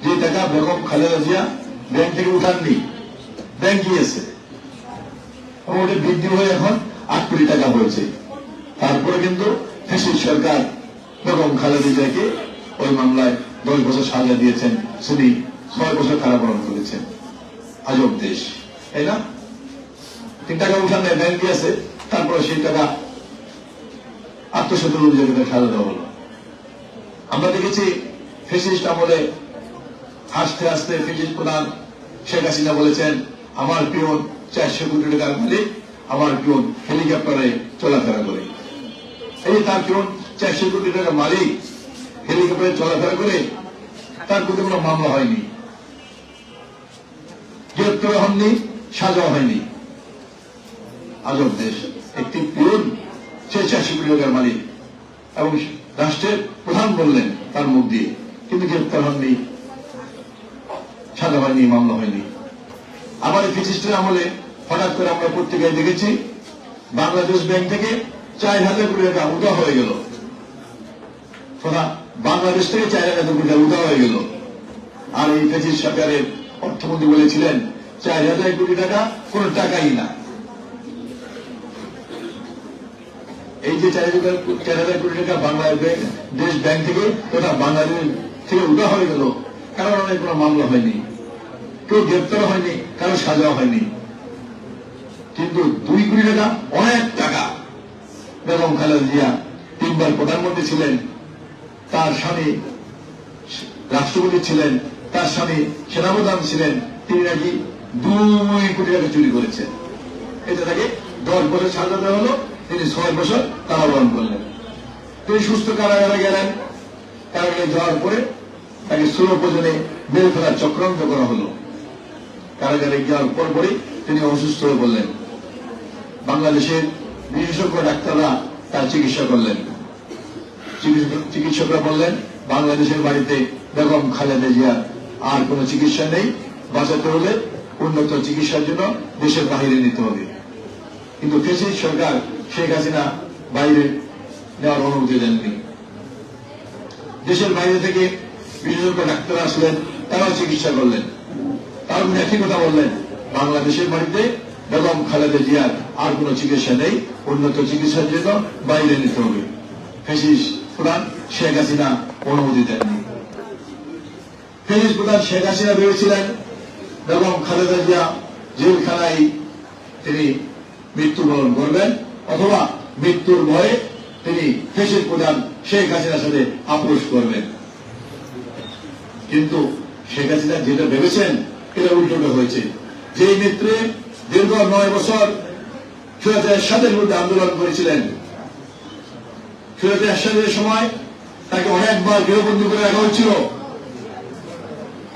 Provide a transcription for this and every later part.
যে টাকা বেগম খালেদা জিয়া ব্যাংক থেকে উঠাননি, ব্যাংক গিয়েছে, ওটা বৃদ্ধি হয়ে এখন 8 কোটি টাকা হয়েছে। তারপরে কিন্তু ফ্যাসিস্ট সরকার বেগম খালেদা জিয়াকে ওই মামলায় 10 বছর সাজা দিয়েছেন, তিনি 6 বছর কারাবরণ করেছেন। আজব দেশ, তাই না? 3 টাকা উঠানে ব্যাংক গিয়েছে, তারপরে সেই টাকা আত্মসাতের অভিযোগে সাজা দেওয়া হলো। আমরা দেখেছি ফ্যাসিস্ট আমলে হাসতে হাসতে ফ্যাসিস্ট প্রধান শেখ হাসিনা বলেছেন, আমার পিয়ন 400 কোটি টাকার মালিক, আমার পিয়ন হেলিকপ্টারে চলাফেরা করে। এই তার পিয়ন 400 কোটি টাকার মালিক হেলিকপ্টারে চলাফেরা করে, তার প্রতি কোনো মামলা হয়নি, গ্রেপ্তার হননি, সাজা হয়নি। আজব দেশ, একটি পিয়ন সে 400 কোটি টাকার মালিক এবং রাষ্ট্রের প্রধান বললেন তার মুখ দিয়ে, কিন্তু গ্রেপ্তার হননি, সাজা হয়নি, মামলা হয়নি। আবার ফ্যাসিস্টের আমলে হঠাৎ করে আমরা পত্রিকায় দেখেছি বাংলাদেশ ব্যাংক থেকে 4000 কোটি টাকা উঠা হয়ে গেল। বাংলাদেশ থেকে 4000 কোটি টাকা উঠা হয়ে গেল। আর এই ফ্যাসিস্ট সরকারের অর্থমন্ত্রী বলেছিলেন 4000 কোটি টাকা কোন টাকাই না। এই যে 4000 কোটি টাকা বাংলাদেশ ব্যাংক থেকে তথা বাংলাদেশ থেকে উঠা হয়ে গেল, কারণ অনেক কোনো মামলা হয়নি, কেউ গ্রেপ্তার হয়নি, কারো সাজা হয়নি। কিন্তু 2 কোটি টাকা অনেক টাকা। বেগম খালেদা জিয়া 3 বার প্রধানমন্ত্রী ছিলেন, তার স্বামী রাষ্ট্রপতি ছিলেন, তার স্বামী সেনাপ্রধান ছিলেন, তিনি নাকি 2 কোটি টাকা চুরি করেছেন। এটা তাকে 10 বছর সাজা দেওয়া হলো, তিনি 6 বছর কারাবরণ করলেন। তিনি সুস্থ কারাগারে গেলেন, কারাগারে যাওয়ার পরে তাকে সুরপ্রজনে মেরে ফেলার চক্রান্ত করা হলো। কারাগারে যাওয়ার পরপরই তিনি অসুস্থ হয়ে পড়লেন। বাংলাদেশের বিশেষজ্ঞ ডাক্তাররা তার চিকিৎসা করলেন। চিকিৎসকরা বললেন বাংলাদেশের বাড়িতে বেগম খালেদা জিয়ার আর কোন চিকিৎসা নেই, বাঁচাতে হলে উন্নত চিকিৎসার জন্য দেশের বাইরে নিতে হবে। কিন্তু ফ্যাসিস্ট সরকার শেখ হাসিনা বাইরে নেওয়ার অনুমতি দেননি। দেশের বাইরে থেকে বিশেষজ্ঞ ডাক্তার আসলেন, তারাও চিকিৎসা করলেন। তার একই কথা বললেন, বাংলাদেশের বাড়িতে বেগম খালেদা জিয়ার আর কোন চিকিৎসা নেই, উন্নত চিকিৎসার জন্য বাইরে নিতে হবে। ফ্যাসিস্ট প্রধান শেখ হাসিনা অনুমতি দেননি। ফ্যাসিস্ট প্রধান শেখ হাসিনা ভেবেছিলেন বেগম খালেদা জিয়া জেলখানায় তিনি মৃত্যুবরণ করবেন, অথবা মৃত্যুর ভয়ে তিনি ফ্যাসিস্ট প্রধান শেখ হাসিনার সাথে আপোষ করবেন। কিন্তু শেখ হাসিনা যেটা ভেবেছেন এটা উল্টোটা হয়েছে। যে নেত্রী দীর্ঘ 9 বছর সুরাতে এরশাদের বিরুদ্ধে আন্দোলন করেছিলেন, সুরাতে এরশাদের সময় তাকে অনেকবার গৃহবন্দী করে রাখা হয়েছিল,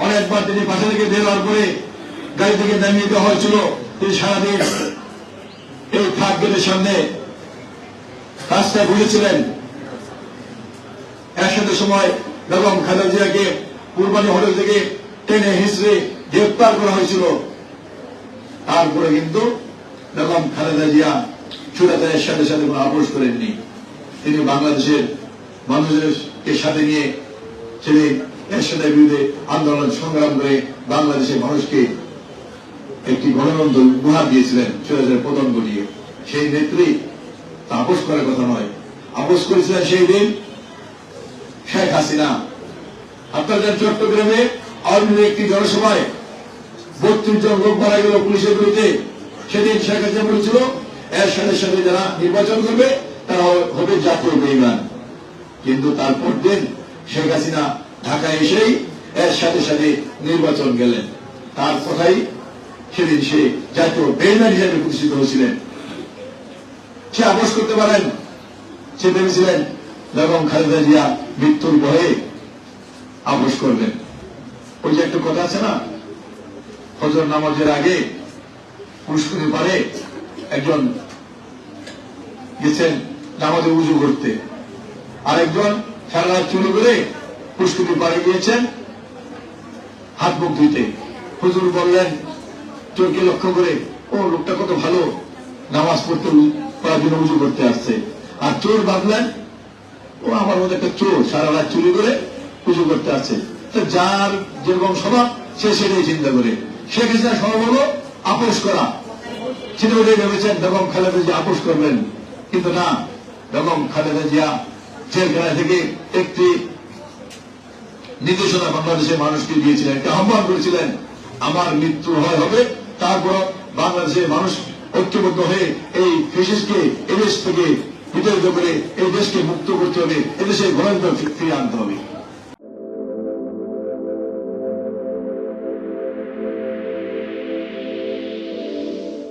অনেকবার তিনি বাসা থেকে বের হওয়ার পরে গাড়ি থেকে নামিয়ে দেওয়া হয়েছিল। তিনি সারাদিন এই ফাঁক গেটের সামনে রাস্তায় বসেছিলেন। এরশাদের সময় বেগম খালেদা জিয়াকে কুরবানি হোটেল থেকে টেনে হিঁচড়ে গ্রেপ্তার করা হয়েছিল। তারপরে কিন্তু বেগম খালেদা জিয়া সুরাতে এরশাদের সাথে কোনো আপোষ করেননি। তিনি বাংলাদেশের মানুষের সাথে নিয়ে তিনি এরশাদের বিরুদ্ধে আন্দোলন সংগ্রাম করে বাংলাদেশের মানুষকে একটি গণতন্ত্র উপহার দিয়েছিলেন, সুরাতের পতন ঘটিয়ে। সেই নেত্রী আপোষ করার কথা নয়, আপোষ করেছিলেন সেই দিন শেখ হাসিনা। আপনাদের চট্টগ্রামে আওয়ামী লীগের একটি জনসভায় 32 জন লোক মারা গেল পুলিশের বিরুদ্ধে। সেদিন শেখ হাসিনা বলেছিল এরশাদের সাথে যারা নির্বাচন করবে তারা হবে জাতীয় বেঈমান। কিন্তু তারপর দিন শেখ হাসিনা ঢাকায় এসেই এরশাদের সাথে নির্বাচন গেলেন। তার কথাই সেদিন সে জাতীয় বেঈমান হিসেবে প্রতিষ্ঠিত হয়েছিলেন। সে আপোষ করতে পারেন, সে ভেবেছিলেন বেগম খালেদা জিয়া মৃত্যুর ভয়ে আপোষ করবেন। ওই যে একটা কথা আছে না, ফজর নামাজের আগে পুষ্করী পারে একজন গেছেন নামাজে উজু করতে, আরেকজন সারা রাত চুরি করে পুষ্করী পারে গিয়েছেন হাত মুখ ধুইতে। হুজুর বললেন চোরকে লক্ষ্য করে, ও লোকটা কত ভালো, নামাজ পড়তে করার জন্য উজু করতে আসছে। আর চোর ভাবলেন ও আমার মধ্যে একটা চোর, সারা রাত চুরি করে উজু করতে আসছে। তো যার যেরকম স্বভাব সে সেটাই চিন্তা করে। শেখ হাসিনা স্বভাব হলো আপোষ করা, সেটা ওটাই ভেবেছেন বেগম খালেদা জিয়া আপোষ করবেন, কিন্তু না, বেগম খালেদা জিয়া জেলখানা থেকে একটি নির্দেশনা বাংলাদেশের মানুষকে দিয়েছিলেন, একটা আহ্বান করেছিলেন, আমার মৃত্যু হবে, তারপর বাংলাদেশের মানুষ ঐক্যবদ্ধ হয়ে এই ফ্যাসিস্টকে এদেশ থেকে বিতাড়িত করে এই দেশকে মুক্ত করতে হবে, এদেশে গণতন্ত্র ফিরিয়ে আনতে হবে।